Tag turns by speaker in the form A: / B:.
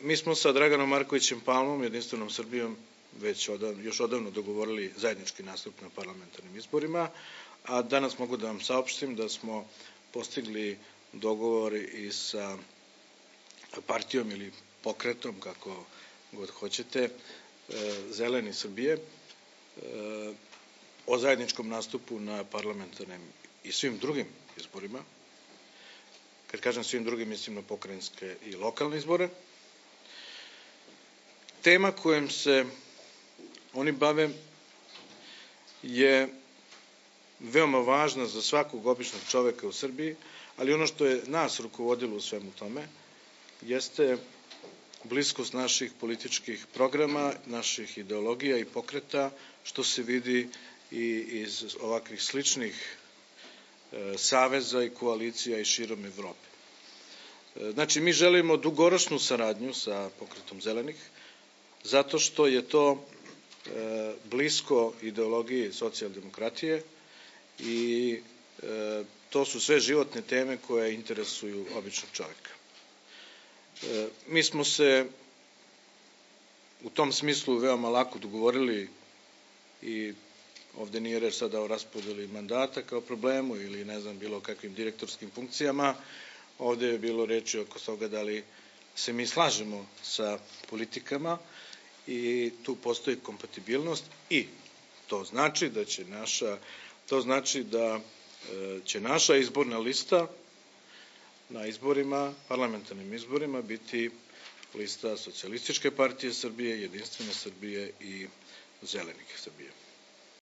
A: Mi smo sa Draganom Markovićem Palmom, Jedinstvenom Srbijom, još odavno dogovorili zajednički nastup na parlamentarnim izborima, a danas mogu da vam saopštim da smo postigli dogovor i sa partijom ili pokretom, kako god hoćete, Zeleni Srbije, o zajedničkom nastupu na parlamentarnim i svim drugim izborima. Kad kažem svim drugim, mislim na pokrajinske i lokalne izbore. Tema kojom se oni bave je veoma važna za svakog običnog čoveka u Srbiji, ali ono što je nas rukovodilo u svemu tome jeste bliskost naših političkih programa, naših ideologija i pokreta, što se vidi i iz ovakvih sličnih saveza i koalicija i širom Evrope. Znači, mi želimo dugoročnu saradnju sa pokretom Zelenih, zato što je to blisko ideologiji socijaldemokratije i to su sve životne teme koje interesuju običnog čoveka. Mi smo se u tom smislu veoma lako dogovorili i ovde nije reč sada o raspodeli mandata kao problemu ili ne znam bilo kakvim direktorskim funkcijama, ovde je bilo reči oko toga da li se mi slažemo sa politikama i tu postoji kompatibilnost i to znači da će naša izborna lista na izborima, parlamentarnim izborima biti lista Socijalističke partije Srbije, Jedinstvene Srbije i Zelenih Srbije.